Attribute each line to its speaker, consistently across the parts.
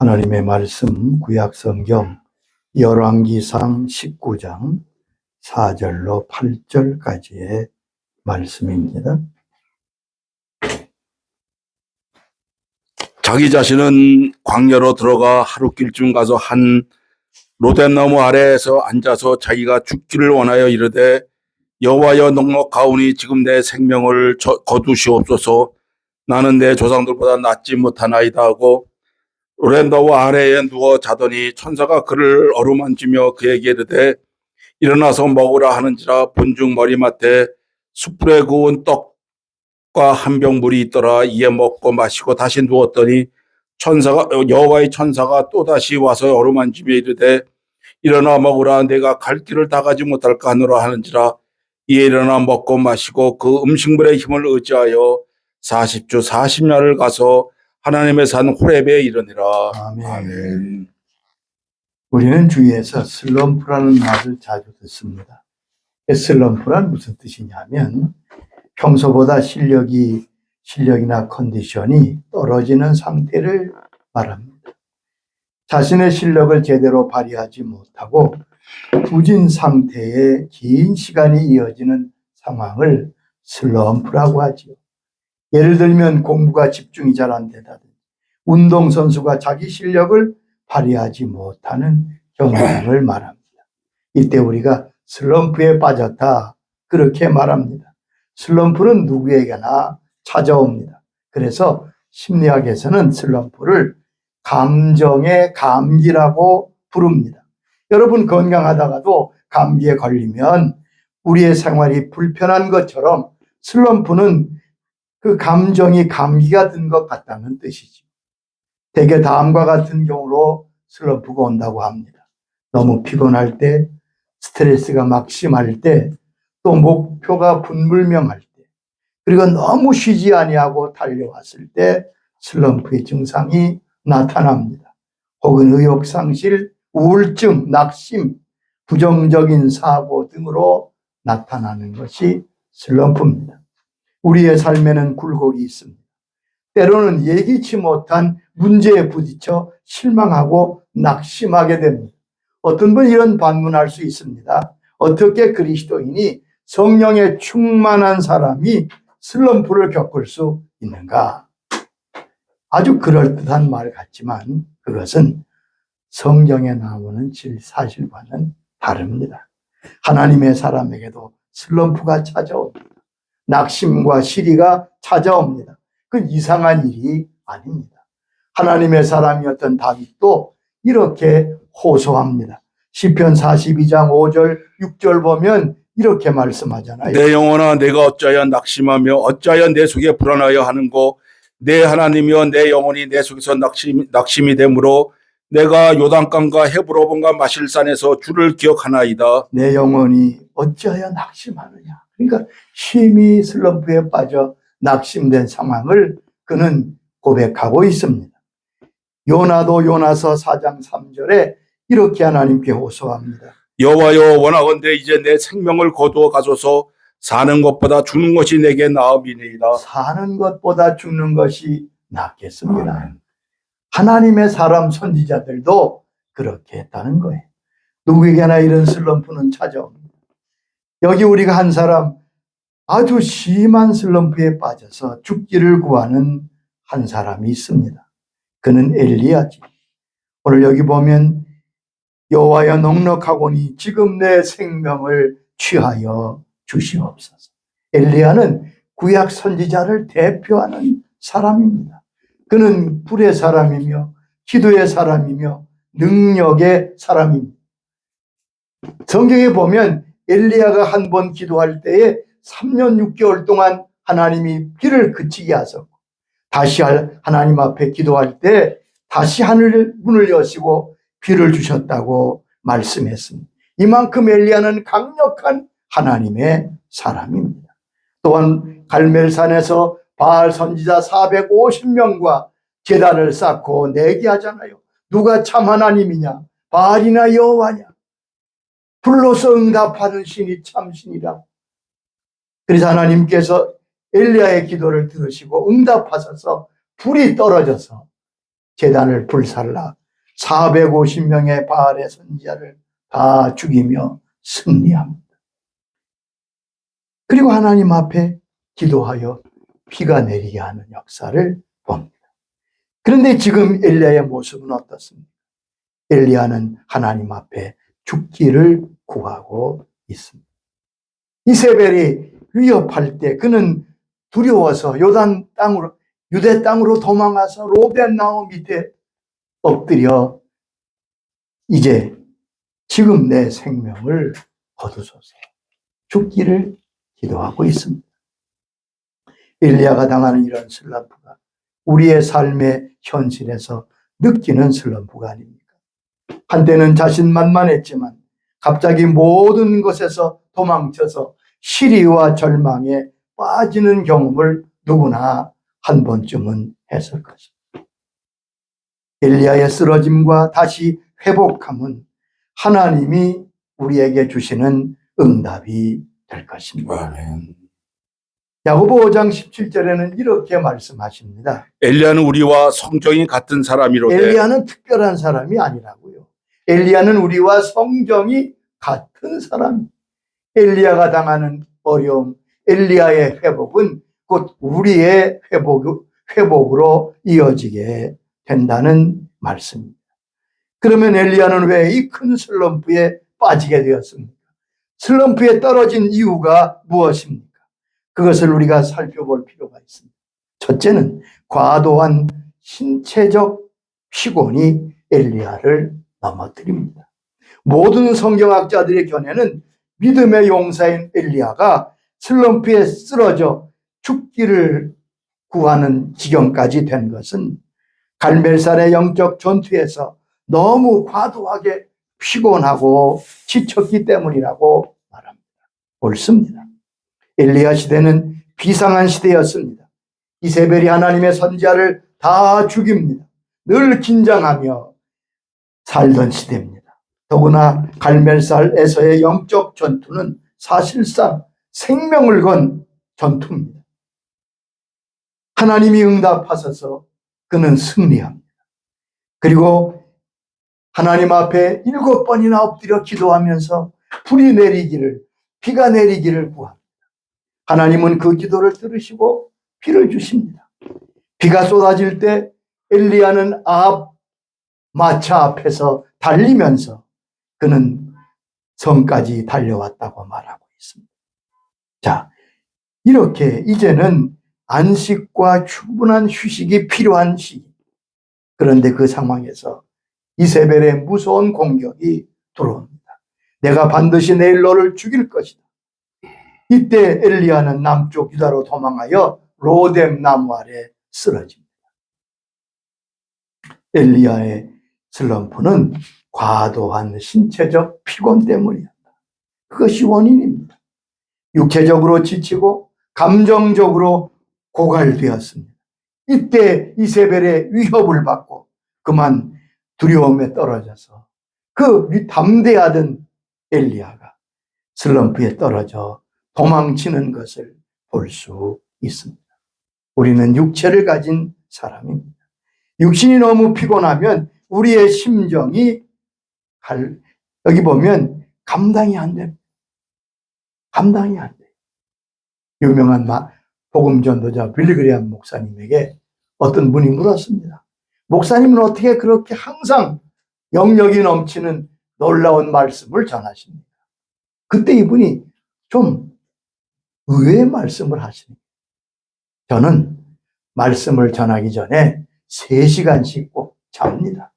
Speaker 1: 하나님의 말씀 구약성경 열왕기상 19장 4절로 8절까지의 말씀입니다.
Speaker 2: 자기 자신은 광야로 들어가 하룻길쯤 가서 한 로뎀나무 아래에서 앉아서 자기가 죽기를 원하여 이르되 여호와여 넉넉하오니 지금 내 생명을 거두시옵소서. 나는 내 조상들보다 낫지 못하나이다 하고 로뎀나무 아래에 누워 자더니 천사가 그를 어루만지며 그에게 이르되 일어나서 먹으라 하는지라. 본중 머리맡에 숯불에 구운 떡과 한 병 물이 있더라. 이에 먹고 마시고 다시 누웠더니 여호와의 천사가 또다시 와서 어루만지며 이르되 일어나 먹으라. 내가 갈 길을 다 가지 못할까 하노라 하는지라. 이에 일어나 먹고 마시고 그 음식물의 힘을 의지하여 40주 40야를 가서 하나님의 산 호렙에 이르니라.
Speaker 1: 아멘.
Speaker 2: 아멘.
Speaker 1: 우리는 주위에서 슬럼프라는 말을 자주 듣습니다. 슬럼프란 무슨 뜻이냐면 평소보다 실력이나 컨디션이 떨어지는 상태를 말합니다. 자신의 실력을 제대로 발휘하지 못하고 부진 상태에 긴 시간이 이어지는 상황을 슬럼프라고 하죠. 예를 들면 공부가 집중이 잘 안 되다든지 운동선수가 자기 실력을 발휘하지 못하는 경향을 말합니다. 이때 우리가 슬럼프에 빠졌다 그렇게 말합니다. 슬럼프는 누구에게나 찾아옵니다. 그래서 심리학에서는 슬럼프를 감정의 감기라고 부릅니다. 여러분 건강하다가도 감기에 걸리면 우리의 생활이 불편한 것처럼 슬럼프는 그 감정이 감기가 든 것 같다는 뜻이죠. 대개 다음과 같은 경우로 슬럼프가 온다고 합니다. 너무 피곤할 때, 스트레스가 막 심할 때, 또 목표가 불분명할 때, 그리고 너무 쉬지 아니하고 달려왔을 때 슬럼프의 증상이 나타납니다. 혹은 의욕상실, 우울증, 낙심, 부정적인 사고 등으로 나타나는 것이 슬럼프입니다. 우리의 삶에는 굴곡이 있습니다. 때로는 예기치 못한 문제에 부딪혀 실망하고 낙심하게 됩니다. 어떤 분 이런 반문할 수 있습니다. 어떻게 그리스도인이 성령에 충만한 사람이 슬럼프를 겪을 수 있는가? 아주 그럴듯한 말 같지만 그것은 성경에 나오는 사실과는 다릅니다. 하나님의 사람에게도 슬럼프가 찾아옵니다. 낙심과 시리가 찾아옵니다. 그 이상한 일이 아닙니다. 하나님의 사람이었던 다윗도 이렇게 호소합니다. 시편 42장 5절 6절 보면 이렇게 말씀하잖아요.
Speaker 2: 내 영혼아 내가 어찌하여 낙심하며 어찌하여 내 속에 불안하여 하는고. 내 하나님이여 내 영혼이 내 속에서 낙심이 되므로 내가 요단강과 헤브론과 마실산에서 주를 기억하나이다.
Speaker 1: 내 영혼이 어찌하여 낙심하느냐. 그러니까 심히 슬럼프에 빠져 낙심된 상황을 그는 고백하고 있습니다. 요나도 요나서 4장 3절에 이렇게 하나님께 호소합니다.
Speaker 2: 여호와여 원하건대 이제 내 생명을 거두어 가소서. 사는 것보다 죽는 것이 내게 나음이니이다.
Speaker 1: 사는 것보다 죽는 것이 낫겠습니다. 하나님의 사람 선지자들도 그렇게 했다는 거예요. 누구에게나 이런 슬럼프는 찾아옵니다. 여기 우리가 한 사람 아주 심한 슬럼프에 빠져서 죽기를 구하는 한 사람이 있습니다. 그는 엘리야지. 오늘 여기 보면 여호와여 넉넉하오니 지금 내 생명을 취하여 주시옵소서. 엘리야는 구약 선지자를 대표하는 사람입니다. 그는 불의 사람이며 기도의 사람이며 능력의 사람입니다. 성경에 보면 엘리야가 한 번 기도할 때에 3년 6개월 동안 하나님이 비를 그치게 하셨고 다시 하나님 앞에 기도할 때 다시 하늘 문을 여시고 비를 주셨다고 말씀했습니다. 이만큼 엘리야는 강력한 하나님의 사람입니다. 또한 갈멜산에서 바알 선지자 450명과 제단을 쌓고 내기하잖아요. 누가 참 하나님이냐? 바알이나 여호와냐? 불로서 응답하는 신이 참 신이라. 그래서 하나님께서 엘리야의 기도를 들으시고 응답하셔서 불이 떨어져서 제단을 불살라 450명의 바알의 선지자를 다 죽이며 승리합니다. 그리고 하나님 앞에 기도하여 비가 내리게 하는 역사를 봅니다. 그런데 지금 엘리야의 모습은 어떻습니까? 엘리야는 하나님 앞에 죽기를 구하고 있습니다. 이세벨이 위협할 때 그는 두려워서 요단 땅으로, 유대 땅으로 도망가서 로벳 나무 밑에 엎드려 이제 지금 내 생명을 거두소서 죽기를 기도하고 있습니다. 엘리야가 당하는 이런 슬럼프가 우리의 삶의 현실에서 느끼는 슬럼프가 아닙니까? 한때는 자신만만했지만 갑자기 모든 것에서 도망쳐서 시리와 절망에 빠지는 경험을 누구나 한 번쯤은 했을 것입니다. 엘리야의 쓰러짐과 다시 회복함은 하나님이 우리에게 주시는 응답이 될 것입니다.
Speaker 2: 아멘.
Speaker 1: 야고보 5장 17절에는 이렇게 말씀하십니다.
Speaker 2: 엘리야는 우리와 성정이 같은 사람이로되
Speaker 1: 엘리야는 특별한 사람이 아니라고요. 엘리야는 우리와 성정이 같은 사람. 엘리야가 당하는 어려움, 엘리야의 회복은 곧 우리의 회복으로 이어지게 된다는 말씀입니다. 그러면 엘리야는 왜 이 큰 슬럼프에 빠지게 되었습니까? 슬럼프에 떨어진 이유가 무엇입니까? 그것을 우리가 살펴볼 필요가 있습니다. 첫째는 과도한 신체적 피곤이 엘리야를 넘어뜨립니다. 모든 성경학자들의 견해는 믿음의 용사인 엘리야가 슬럼프에 쓰러져 죽기를 구하는 지경까지 된 것은 갈멜산의 영적 전투에서 너무 과도하게 피곤하고 지쳤기 때문이라고 말합니다. 옳습니다. 엘리야 시대는 비상한 시대였습니다. 이세벨이 하나님의 선지자를 다 죽입니다. 늘 긴장하며 살던 시대입니다. 더구나 갈멜산에서의 영적 전투는 사실상 생명을 건 전투입니다. 하나님이 응답하셔서 그는 승리합니다. 그리고 하나님 앞에 7번이나 엎드려 기도하면서 비가 내리기를 구합니다. 하나님은 그 기도를 들으시고 비를 주십니다. 비가 쏟아질 때 엘리야는 아합 마차 앞에서 달리면서 그는 성까지 달려왔다고 말하고 있습니다. 자, 이렇게 이제는 안식과 충분한 휴식이 필요한 시기. 그런데 그 상황에서 이세벨의 무서운 공격이 들어옵니다. 내가 반드시 내일 너를 죽일 것이다. 이때 엘리야는 남쪽 유다로 도망하여 로뎀 나무 아래 쓰러집니다. 엘리야의 슬럼프는 과도한 신체적 피곤 때문이었다. 그것이 원인입니다. 육체적으로 지치고 감정적으로 고갈되었습니다. 이때 이세벨의 위협을 받고 그만 두려움에 떨어져서 그 담대하던 엘리야가 슬럼프에 떨어져 도망치는 것을 볼 수 있습니다. 우리는 육체를 가진 사람입니다. 육신이 너무 피곤하면 우리의 심정이 여기 보면 감당이 안 됩니다. 감당이 안 돼요. 유명한 복음 전도자 빌리그리암 목사님에게 어떤 분이 물었습니다. 목사님은 어떻게 그렇게 항상 영력이 넘치는 놀라운 말씀을 전하십니까? 그때 이분이 좀 의외의 말씀을 하십니다. 저는 말씀을 전하기 전에 3시간씩 꼭 잡니다.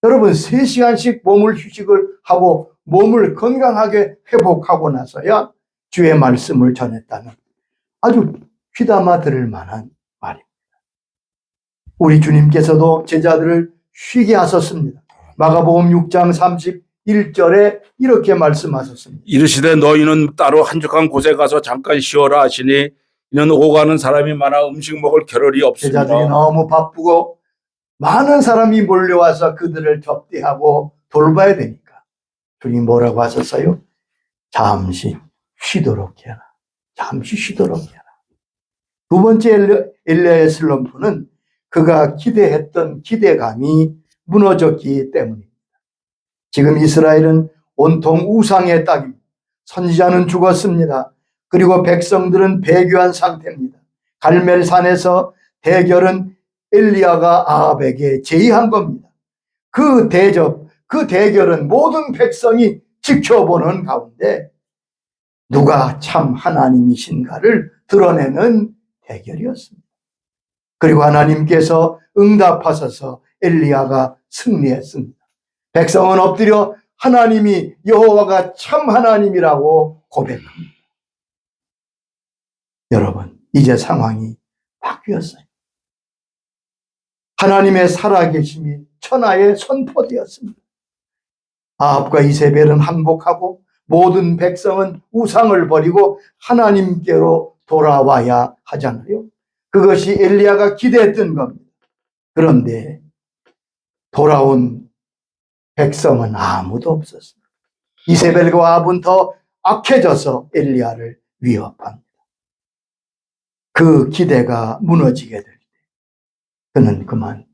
Speaker 1: 여러분 3시간씩 몸을 휴식을 하고 몸을 건강하게 회복하고 나서야 주의 말씀을 전했다는 아주 귀담아 들을 만한 말입니다. 우리 주님께서도 제자들을 쉬게 하셨습니다. 마가복음 6장 31절에 이렇게 말씀하셨습니다.
Speaker 2: 이르시되 너희는 따로 한적한 곳에 가서 잠깐 쉬어라 하시니 이는 오가는 사람이 많아 음식 먹을 겨를이 없습니다.
Speaker 1: 제자들이 너무 바쁘고 많은 사람이 몰려와서 그들을 접대하고 돌봐야 되니까 주님 뭐라고 하셨어요? 잠시 쉬도록 해라. 잠시 쉬도록 해라. 두 번째 엘리야의 슬럼프는 그가 기대했던 기대감이 무너졌기 때문입니다. 지금 이스라엘은 온통 우상의 땅입니다. 선지자는 죽었습니다. 그리고 백성들은 배교한 상태입니다. 갈멜산에서 대결은 엘리야가 아합에게 제의한 겁니다. 그 대결은 모든 백성이 지켜보는 가운데 누가 참 하나님이신가를 드러내는 대결이었습니다. 그리고 하나님께서 응답하셔서 엘리야가 승리했습니다. 백성은 엎드려 하나님이 여호와가 참 하나님이라고 고백합니다. 여러분, 이제 상황이 바뀌었어요. 하나님의 살아계심이 천하에 선포되었습니다. 아합과 이세벨은 항복하고 모든 백성은 우상을 버리고 하나님께로 돌아와야 하잖아요. 그것이 엘리야가 기대했던 겁니다. 그런데 돌아온 백성은 아무도 없었습니다. 이세벨과 아합은 더 악해져서 엘리야를 위협합니다. 그 기대가 무너지게 될 때 그는 그만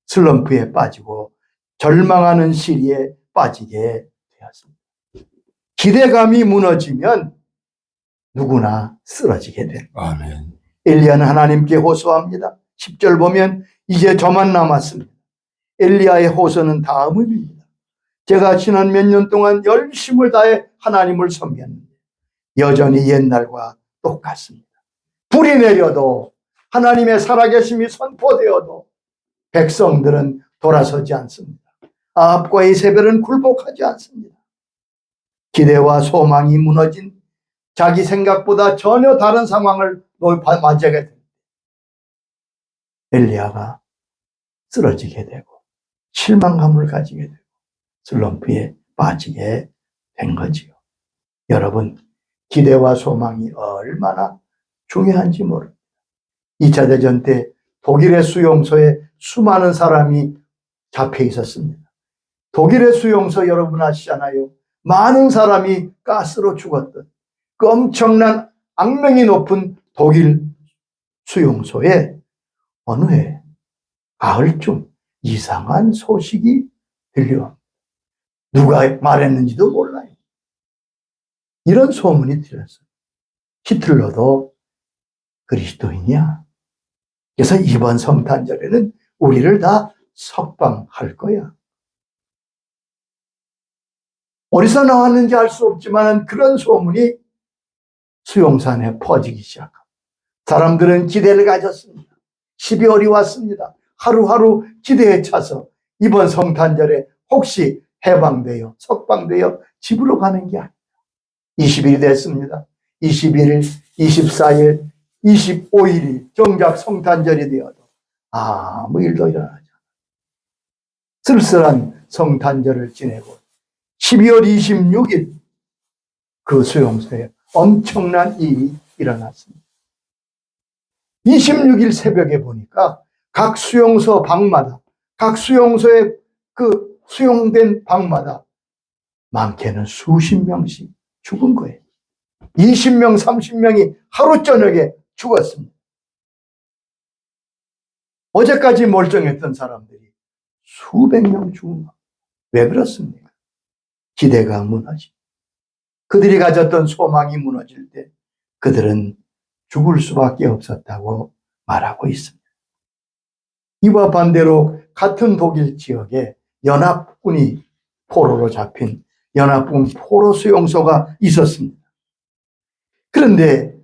Speaker 1: 슬럼프에 빠지고 절망하는 시리에 빠지게 되었습니다. 기대감이 무너지면 누구나 쓰러지게 됩니다.
Speaker 2: 아멘.
Speaker 1: 엘리야는 하나님께 호소합니다. 10절 보면 이제 저만 남았습니다. 엘리야의 호소는 다음입니다. 제가 지난 몇 년 동안 열심을 다해 하나님을 섬겼는데 여전히 옛날과 똑같습니다. 불이 내려도 하나님의 살아계심이 선포되어도 백성들은 돌아서지 않습니다. 아합과 이세벨은 굴복하지 않습니다. 기대와 소망이 무너진 자기 생각보다 전혀 다른 상황을 맞이하게 됩니다. 엘리야가 쓰러지게 되고 실망감을 가지게 되고 슬럼프에 빠지게 된 거지요. 여러분, 기대와 소망이 얼마나 중요한지 모릅니다. 2차 대전 때 독일의 수용소에 수많은 사람이 잡혀 있었습니다. 독일의 수용소 여러분 아시잖아요. 많은 사람이 가스로 죽었던 그 엄청난 악명이 높은 독일 수용소에 어느 해 가을쯤 이상한 소식이 들려. 누가 말했는지도 몰라요. 이런 소문이 들렸어요. 히틀러도 그리스도인이야. 그래서 이번 성탄절에는 우리를 다 석방할 거야. 어디서 나왔는지 알 수 없지만 그런 소문이 수용산에 퍼지기 시작합니다. 사람들은 기대를 가졌습니다. 12월이 왔습니다. 하루하루 기대에 차서 이번 성탄절에 혹시 해방되어 석방되어 집으로 가는 게 아니라 20일이 됐습니다. 21일, 24일, 25일이 정작 성탄절이 되어도 아무 일도 일어나지 않아요. 쓸쓸한 성탄절을 지내고 12월 26일 그 수용소에 엄청난 일이 일어났습니다. 26일 새벽에 보니까 각 수용소 방마다, 각 수용소에 그 수용된 방마다 많게는 수십 명씩 죽은 거예요. 20명, 30명이 하루 저녁에 죽었습니다. 어제까지 멀쩡했던 사람들이 수백 명 죽은 겁니다. 왜 그렇습니까? 기대가 무너지고 그들이 가졌던 소망이 무너질 때 그들은 죽을 수밖에 없었다고 말하고 있습니다. 이와 반대로 같은 독일 지역에 연합군이 포로로 잡힌 연합군 포로 수용소가 있었습니다. 그런데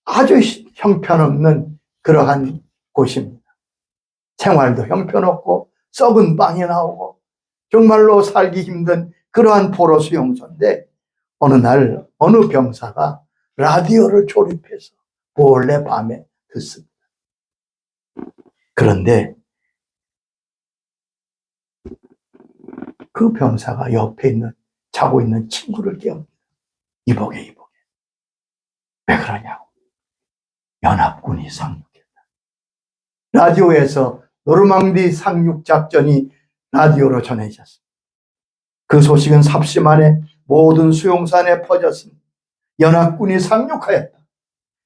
Speaker 1: 아주 형편없는 그러한 곳입니다. 생활도 형편없고 썩은 빵이 나오고 정말로 살기 힘든 그러한 포로 수용소인데 어느 날 어느 병사가 라디오를 조립해서 몰래 밤에 듣습니다. 그런데 그 병사가 옆에 있는 자고 있는 친구를 깨웁니다. 이보게. 왜 그러냐고. 연합군이 상륙했다. 라디오에서 노르망디 상륙 작전이 라디오로 전해졌습니다. 그 소식은 삽시 만에 모든 수용산에 퍼졌습니다. 연합군이 상륙하였다.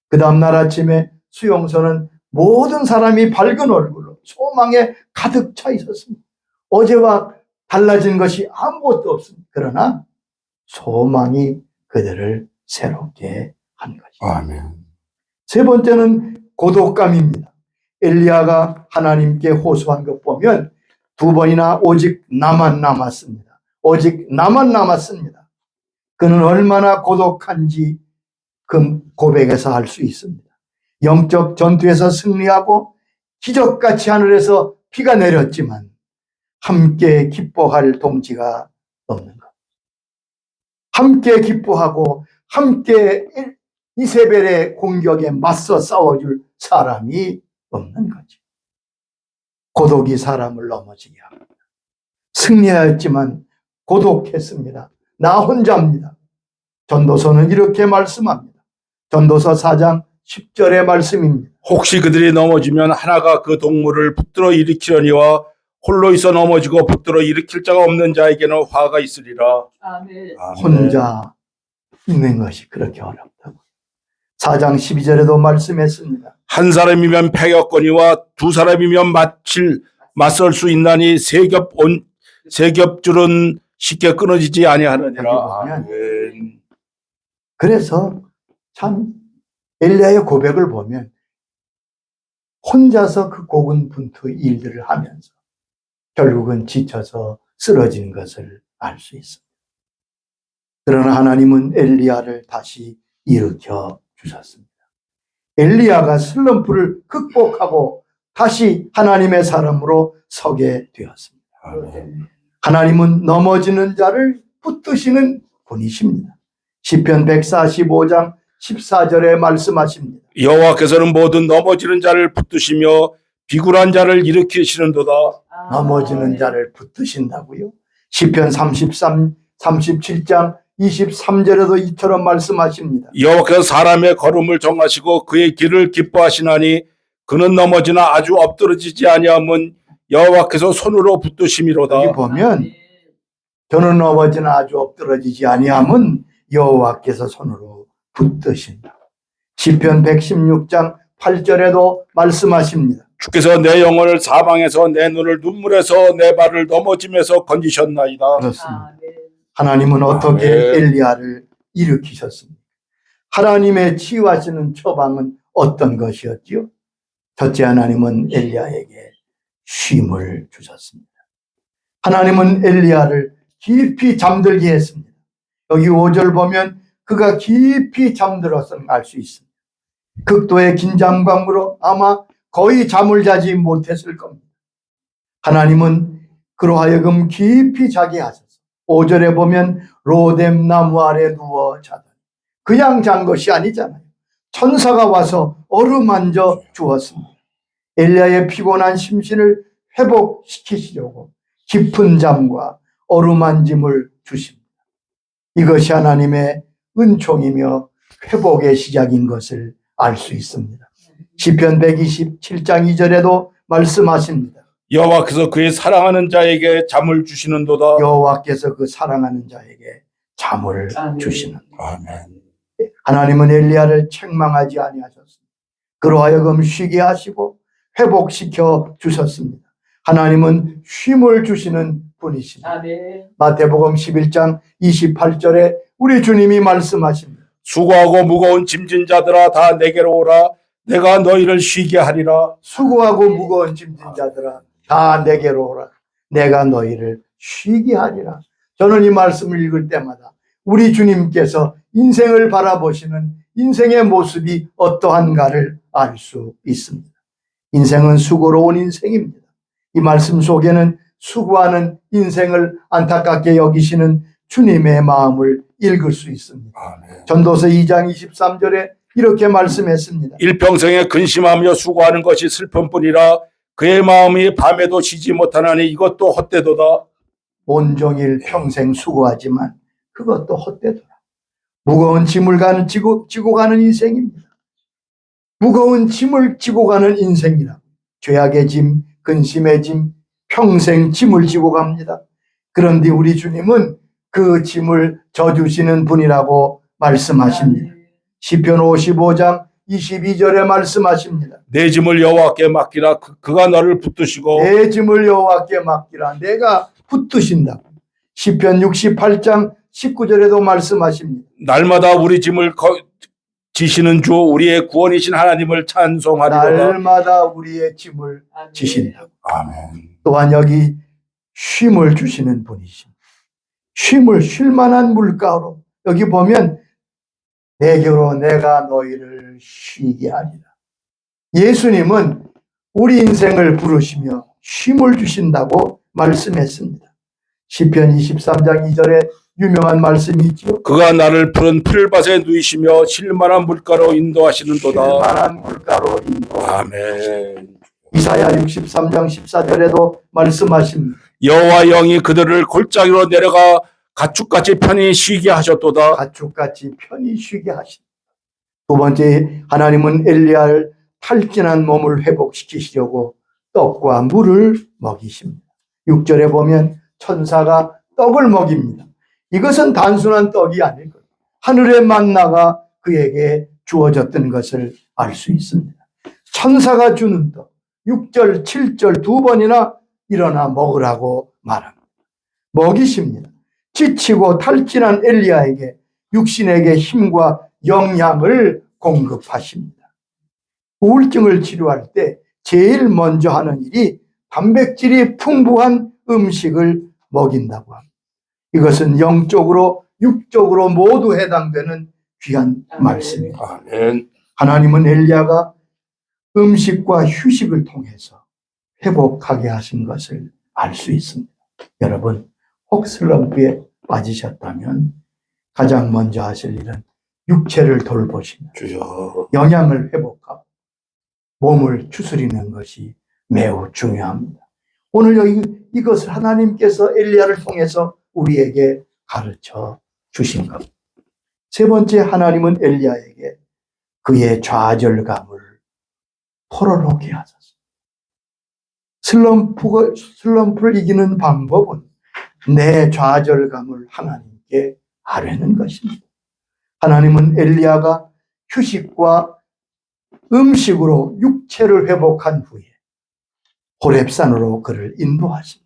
Speaker 1: 그 다음 날 아침에 수용소는 모든 사람이 밝은 얼굴로 소망에 가득 차 있었습니다. 어제와 달라진 것이 아무것도 없습니다. 그러나 소망이 그들을 새롭게 한 것이죠.
Speaker 2: 아멘.
Speaker 1: 세 번째는 고독감입니다. 엘리야가 하나님께 호소한 것 보면 두 번이나 오직 나만 남았습니다. 오직 나만 남았습니다. 그는 얼마나 고독한지 그 고백에서 알 수 있습니다. 영적 전투에서 승리하고 기적같이 하늘에서 비가 내렸지만 함께 기뻐할 동지가 없는 것. 함께 기뻐하고 함께 이세벨의 공격에 맞서 싸워줄 사람이 없는 거지. 고독이 사람을 넘어지게 합니다. 승리하였지만 고독했습니다. 나 혼자입니다. 전도서는 이렇게 말씀합니다. 전도서 4장 10절의 말씀입니다.
Speaker 2: 혹시 그들이 넘어지면 하나가 그 동물을 붙들어 일으키려니와 홀로 있어 넘어지고 붙들어 일으킬 자가 없는 자에게는 화가 있으리라.
Speaker 3: 아멘.
Speaker 1: 혼자 있는 것이 그렇게 어렵다고. 4장 12절에도 말씀했습니다.
Speaker 2: 한 사람이면 패겼거니와 두 사람이면 맞설 수 있나니 세 겹줄은 쉽게 끊어지지 아니하느니라. 아멘.
Speaker 1: 그래서 참 엘리야의 고백을 보면 혼자서 그 고군분투 일들을 하면서 결국은 지쳐서 쓰러진 것을 알 수 있습니다. 그러나 하나님은 엘리야를 다시 일으켜 주셨습니다. 엘리야가 슬럼프를 극복하고 다시 하나님의 사람으로 서게 되었습니다.
Speaker 2: 아멘.
Speaker 1: 하나님은 넘어지는 자를 붙드시는 분이십니다. 시편 145장 14절에 말씀하십니다.
Speaker 2: 여호와께서는 모든 넘어지는 자를 붙드시며 비굴한 자를 일으키시는도다.
Speaker 1: 넘어지는 자를 붙드신다고요? 시편 37장 23절에도 이처럼 말씀하십니다.
Speaker 2: 여호와께서 사람의 걸음을 정하시고 그의 길을 기뻐하시나니 그는 넘어지나 아주 엎드러지지 아니함은 여호와께서 손으로 붙드심이로다.
Speaker 1: 여기 보면 저는 넘어지나 아주 엎드러지지 아니함은 여호와께서 손으로 붙드신다. 시편 116장 8절에도 말씀하십니다.
Speaker 2: 주께서 내 영혼을 사방에서 내 눈을 눈물에서 내 발을 넘어짐에서 건지셨나이다.
Speaker 1: 그렇습니다. 하나님은 어떻게
Speaker 2: 아멘.
Speaker 1: 엘리야를 일으키셨습니까? 하나님의 치유하시는 처방은 어떤 것이었지요? 첫째, 하나님은 엘리야에게 쉼을 주셨습니다. 하나님은 엘리야를 깊이 잠들게 했습니다. 여기 5절 보면 그가 깊이 잠들었음을 알 수 있습니다. 극도의 긴장감으로 아마 거의 잠을 자지 못했을 겁니다. 하나님은 그로 하여금 깊이 자게 하셔서 5절에 보면 로뎀 나무 아래 누워 자더니 그냥 잔 것이 아니잖아요. 천사가 와서 어루만져 주었습니다. 엘리야의 피곤한 심신을 회복시키시려고 깊은 잠과 어루만짐을 주십니다. 이것이 하나님의 은총이며 회복의 시작인 것을 알 수 있습니다. 시편 127장 2절에도 말씀하십니다.
Speaker 2: 여호와께서 그의 사랑하는 자에게 잠을 주시는도다.
Speaker 1: 여호와께서 그 사랑하는 자에게 잠을
Speaker 3: 아멘.
Speaker 1: 주시는.
Speaker 2: 아멘.
Speaker 1: 하나님은 엘리야를 책망하지 아니하셨습니다. 그로 하여금 쉬게 하시고 회복시켜 주셨습니다. 하나님은 쉼을 주시는 분이십니다.
Speaker 3: 아멘.
Speaker 1: 마태복음 11장 28절에 우리 주님이 말씀하십니다.
Speaker 2: 수고하고 무거운 짐진 자들아 다 내게로 오라. 내가 너희를 쉬게 하리라.
Speaker 1: 수고하고 무거운 짐진 자들아 다 내게로 오라. 내가 너희를 쉬게 하리라. 저는 이 말씀을 읽을 때마다 우리 주님께서 인생을 바라보시는 인생의 모습이 어떠한가를 알 수 있습니다. 인생은 수고로운 인생입니다. 이 말씀 속에는 수고하는 인생을 안타깝게 여기시는 주님의 마음을 읽을 수 있습니다.
Speaker 2: 아멘.
Speaker 1: 전도서 2장 23절에 이렇게 말씀했습니다.
Speaker 2: 일평생에 근심하며 수고하는 것이 슬픔뿐이라 그의 마음이 밤에도 쉬지 못하나니 이것도 헛되도다.
Speaker 1: 온종일 평생 수고하지만 그것도 헛되더라. 무거운 짐을 지고 가는 인생입니다. 무거운 짐을 지고 가는 인생이라. 죄악의 짐, 근심의 짐, 평생 짐을 지고 갑니다. 그런데 우리 주님은 그 짐을 져주시는 분이라고 말씀하십니다. 시편 55장 22절에 말씀하십니다.
Speaker 2: 내 짐을 여호와께 맡기라. 그가 너를 붙드시고
Speaker 1: 내 짐을 여호와께 맡기라. 내가 붙드신다. 시편 68장 19절에도 말씀하십니다.
Speaker 2: 날마다 우리 짐을 지시는 주 우리의 구원이신 하나님을 찬송하리로다.
Speaker 1: 날마다 우리의 짐을 지신다.
Speaker 2: 아멘.
Speaker 1: 또한 여기 쉼을 주시는 분이십니다. 쉴 만한 물가로 여기 보면 내게로 내가 너희를 쉬게 하리라. 예수님은 우리 인생을 부르시며 쉼을 주신다고 말씀했습니다. 시편 23장 2절에 유명한 말씀이 있죠.
Speaker 2: 그가 나를 푸른 풀밭에 누이시며 쉴만한 물가로 인도하시는도다.
Speaker 1: 쉴만한 물가로 인도.
Speaker 2: 아멘.
Speaker 1: 이사야 63장 14절에도 말씀하십니다.
Speaker 2: 여호와 영이 그들을 골짜기로 내려가 가축같이 편히 쉬게 하셨도다.
Speaker 1: 가축같이 편히 쉬게 하신다. 두 번째, 하나님은 엘리야를 탈진한 몸을 회복시키시려고 떡과 물을 먹이십니다. 6절에 보면 천사가 떡을 먹입니다. 이것은 단순한 떡이 아니고 하늘의 만나가 그에게 주어졌던 것을 알 수 있습니다. 천사가 주는 떡, 6절, 7절 두 번이나 일어나 먹으라고 말합니다. 먹이십니다. 지치고 탈진한 엘리야에게 육신에게 힘과 영양을 공급하십니다. 우울증을 치료할 때 제일 먼저 하는 일이 단백질이 풍부한 음식을 먹인다고 합니다. 이것은 영적으로 육적으로 모두 해당되는 귀한 말씀입니다.
Speaker 2: 아멘.
Speaker 1: 하나님은 엘리야가 음식과 휴식을 통해서 회복하게 하신 것을 알 수 있습니다. 여러분, 혹 슬럼프에 빠지셨다면 가장 먼저 하실 일은 육체를 돌보시며
Speaker 2: 주여.
Speaker 1: 영양을 회복하고 몸을 추스리는 것이 매우 중요합니다. 오늘 여기 이것을 하나님께서 엘리야를 통해서 우리에게 가르쳐 주신 겁니다. 세 번째, 하나님은 엘리야에게 그의 좌절감을 털어놓게 하셨습니다. 슬럼프를 이기는 방법은 내 좌절감을 하나님께 아뢰는 것입니다. 하나님은 엘리야가 휴식과 음식으로 육체를 회복한 후에 호렙산으로 그를 인도하십니다.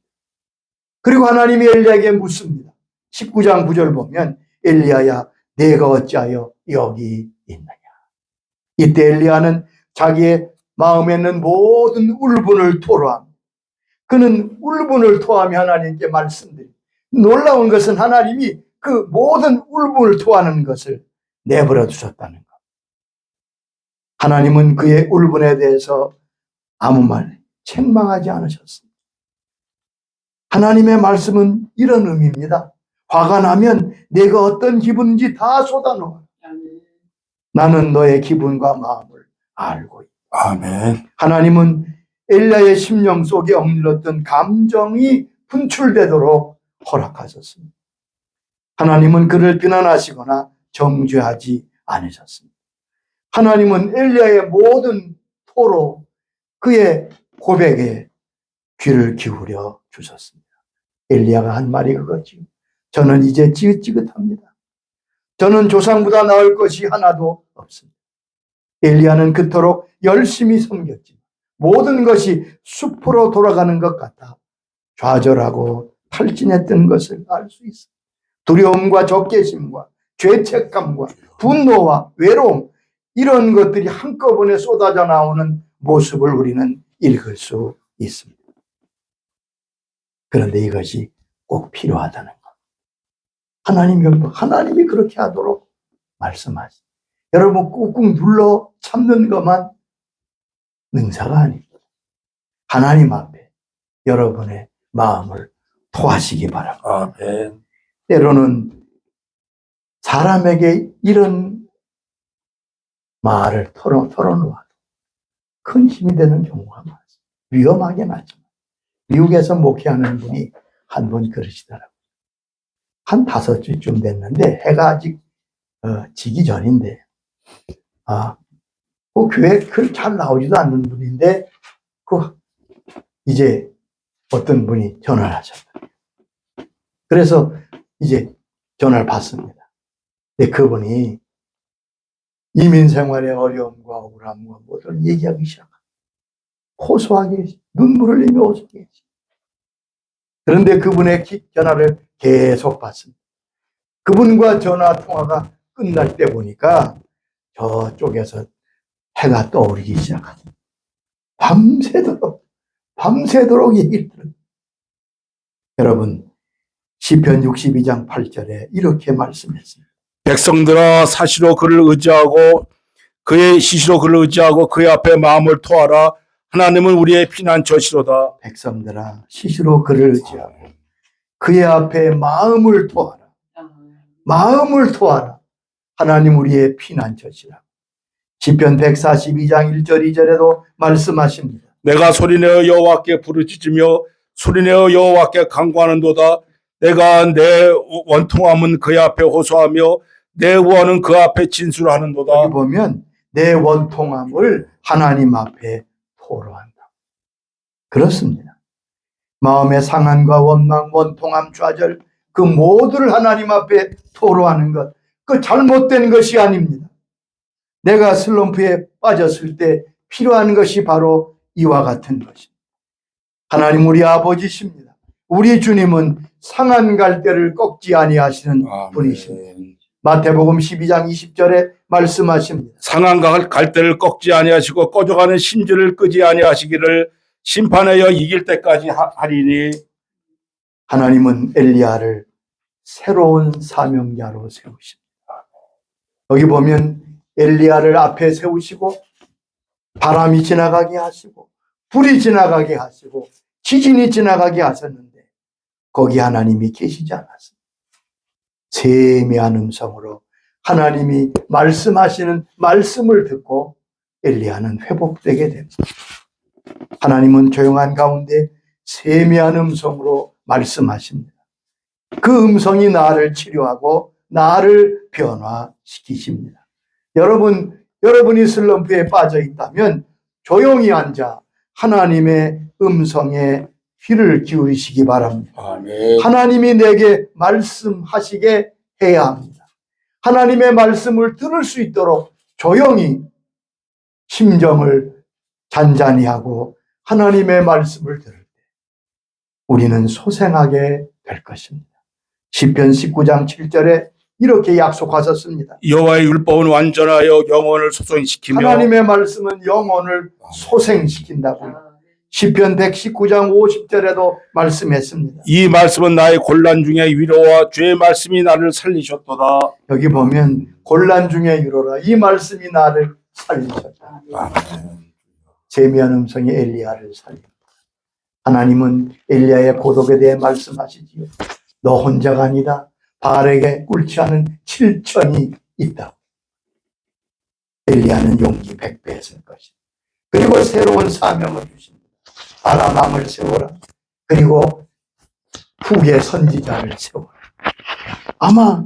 Speaker 1: 그리고 하나님이 엘리야에게 묻습니다. 19장 9절 보면 엘리야야 내가 어찌하여 여기 있느냐. 이때 엘리야는 자기의 마음에 있는 모든 울분을 토로합니다. 그는 울분을 토하며 하나님께 말씀드립니다. 놀라운 것은 하나님이 그 모든 울분을 토하는 것을 내버려 두셨다는 것. 하나님은 그의 울분에 대해서 아무 말 책망하지 않으셨습니다. 하나님의 말씀은 이런 의미입니다. 화가 나면 내가 어떤 기분인지 다 쏟아놓아. 나는 너의 기분과 마음을 알고 있다.
Speaker 2: 아멘.
Speaker 1: 하나님은 엘리야의 심령 속에 억눌렀던 감정이 분출되도록 허락하셨습니다. 하나님은 그를 비난하시거나 정죄하지 않으셨습니다. 하나님은 엘리야의 모든 토로 그의 고백에 귀를 기울여 주셨습니다. 엘리야가 한 말이 그거지. 저는 이제 지긋지긋합니다. 저는 조상보다 나을 것이 하나도 없습니다. 엘리야는 그토록 열심히 섬겼지만 모든 것이 숲으로 돌아가는 것 같아 좌절하고 탈진했던 것을 알 수 있습니다. 두려움과 적개심과 죄책감과 분노와 외로움, 이런 것들이 한꺼번에 쏟아져 나오는 모습을 우리는 읽을 수 있습니다. 그런데 이것이 꼭 필요하다는 것. 하나님이 그렇게 하도록 말씀하십니다. 여러분 꾹꾹 눌러 참는 것만 능사가 아닙니다. 하나님 앞에 여러분의 마음을 토하시기 바랍니다.
Speaker 2: 아멘.
Speaker 1: 때로는 사람에게 이런 말을 털어놓아도 큰 힘이 되는 경우가 많습니다. 위험하긴 하지만 미국에서 목회하는 분이 한 분 그러시더라고요. 한 5주쯤 됐는데 해가 아직 지기 전인데 그 교회 글 잘 나오지도 않는 분인데 이제 어떤 분이 전화를 하셨어요. 그래서 이제 전화를 받습니다. 근데 그분이 이민 생활의 어려움과 억울함과 모든 얘기하기 시작합니다. 호소하게 눈물을 흘리며 호소하게. 그런데 그분의 전화를 계속 받습니다. 그분과 전화 통화가 끝날 때 보니까 저쪽에서 해가 떠오르기 시작합니다. 밤새도록 얘기를 들어요. 여러분, 시편 62장 8절에 이렇게 말씀했습니다.
Speaker 2: 백성들아 사시로 그를 의지하고 그의 시시로 그를 의지하고 그의 앞에 마음을 토하라. 하나님은 우리의 피난처시로다.
Speaker 1: 백성들아 시시로 그를 의지하고 그의 앞에 마음을 토하라. 마음을 토하라. 하나님 우리의 피난처시라. 시편 142장 1절 2절에도 말씀하십니다.
Speaker 2: 내가 소리내어 여호와께 부르짖으며 소리내어 여호와께 간구하는도다. 내가 내 원통함은 그의 앞에 호소하며 내 우환은 그 앞에 진술하는도다.
Speaker 1: 여기 보면 내 원통함을 하나님 앞에 토로한다. 그렇습니다. 마음의 상한과 원망, 원통함, 좌절 그 모두를 하나님 앞에 토로하는 것, 그 잘못된 것이 아닙니다. 내가 슬럼프에 빠졌을 때 필요한 것이 바로 이와 같은 것입니다. 하나님 우리 아버지십니다. 우리 주님은 상한 갈대를 꺾지 아니하시는 분이십니다. 마태복음 12장 20절에 말씀하십니다.
Speaker 2: 상한 갈대를 꺾지 아니하시고 꺼져가는 심지를 끄지 아니하시기를 심판하여 이길 때까지 하리니.
Speaker 1: 하나님은 엘리야를 새로운 사명자로 세우십니다. 여기 보면 엘리야를 앞에 세우시고 바람이 지나가게 하시고 불이 지나가게 하시고 지진이 지나가게 하셨는데 거기 하나님이 계시지 않았습니다. 세미한 음성으로 하나님이 말씀하시는 말씀을 듣고 엘리야는 회복되게 됩니다. 하나님은 조용한 가운데 세미한 음성으로 말씀하십니다. 그 음성이 나를 치료하고 나를 변화시키십니다. 여러분이 슬럼프에 빠져 있다면 조용히 앉아 하나님의 음성에 귀를 기울이시기 바랍니다.
Speaker 2: 아멘.
Speaker 1: 하나님이 내게 말씀하시게 해야 합니다. 하나님의 말씀을 들을 수 있도록 조용히 심정을 잔잔히 하고 하나님의 말씀을 들을 때 우리는 소생하게 될 것입니다. 시편 19장 7절에 이렇게 약속하셨습니다.
Speaker 2: 여호와의 율법은 완전하여 영혼을 소생시키며
Speaker 1: 하나님의 말씀은 영혼을 소생시킨다고요. 시편 119장 50절에도 말씀했습니다.
Speaker 2: 이 말씀은 나의 곤란 중에 위로와 주의 말씀이 나를 살리셨도다.
Speaker 1: 여기 보면 곤란 중에 위로라. 이 말씀이 나를 살리셨다. 세미한 음성이 엘리야를 살립니다. 하나님은 엘리야의 고독에 대해 말씀하시지요. 너 혼자가 아니다. 바알에게 꿇지 않은 7천이 있다. 엘리야는 용기 100배 했을 것이다. 그리고 새로운 사명을 주십니다. 아람왕을 세워라. 그리고 후계 선지자를 세워라. 아마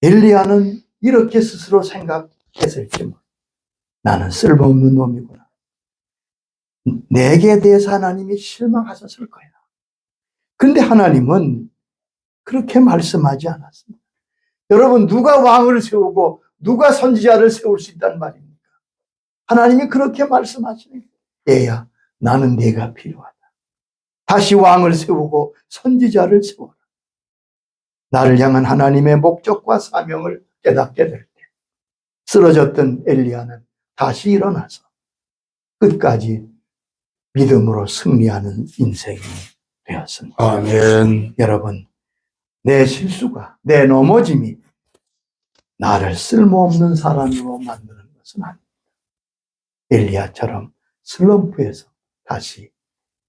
Speaker 1: 엘리야는 이렇게 스스로 생각했을지 모르겠다. 나는 쓸모없는 놈이구나. 내게 대해서 하나님이 실망하셨을 거야. 근데 하나님은 그렇게 말씀하지 않았습니다. 여러분, 누가 왕을 세우고 누가 선지자를 세울 수 있단 말입니까? 하나님이 그렇게 말씀하시는 거예요. 얘야, 나는 네가 필요하다. 다시 왕을 세우고 선지자를 세워라. 나를 향한 하나님의 목적과 사명을 깨닫게 될 때 쓰러졌던 엘리야는 다시 일어나서 끝까지 믿음으로 승리하는 인생이 되었습니다.
Speaker 2: 아멘.
Speaker 1: 여러분, 내 실수가, 내 넘어짐이 나를 쓸모없는 사람으로 만드는 것은 아닙니다. 엘리야처럼 슬럼프에서 다시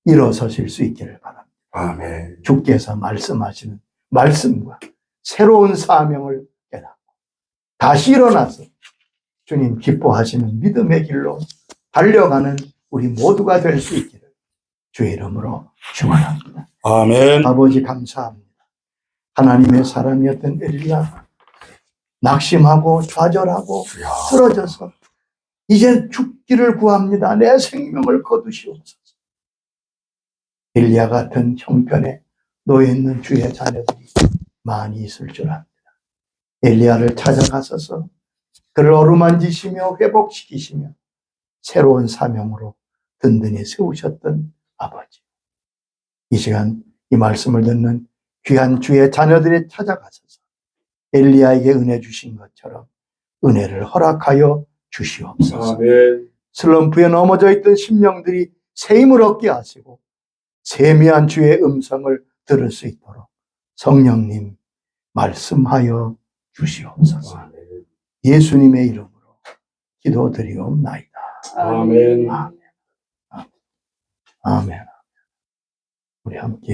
Speaker 1: 일어서실 수 있기를 바랍니다.
Speaker 2: 아멘.
Speaker 1: 주께서 말씀하시는 말씀과 새로운 사명을 깨닫고 다시 일어나서 주님 기뻐하시는 믿음의 길로 달려가는 우리 모두가 될 수 있기를 주의 이름으로 축원합니다.
Speaker 2: 아멘.
Speaker 1: 아버지 감사합니다. 하나님의 사람이었던 엘리야가 낙심하고 좌절하고 쓰러져서 이제 죽기를 구합니다. 내 생명을 거두시옵소서. 엘리야 같은 형편에 놓여 있는 주의 자녀들이 많이 있을 줄 압니다. 엘리야를 찾아가셔서 그를 어루만지시며 회복시키시며 새로운 사명으로 든든히 세우셨던 아버지. 이 시간 이 말씀을 듣는 귀한 주의 자녀들이 찾아가셔서 엘리야에게 은혜 주신 것처럼 은혜를 허락하여 주시옵소서.
Speaker 3: 아멘.
Speaker 1: 슬럼프에 넘어져 있던 심령들이 새 힘을 얻게 하시고 세미한 주의 음성을 들을 수 있도록 성령님 말씀하여 주시옵소서. 예수님의 이름으로 기도드리옵나이다.
Speaker 3: 아멘.
Speaker 1: 아멘. 우리 함께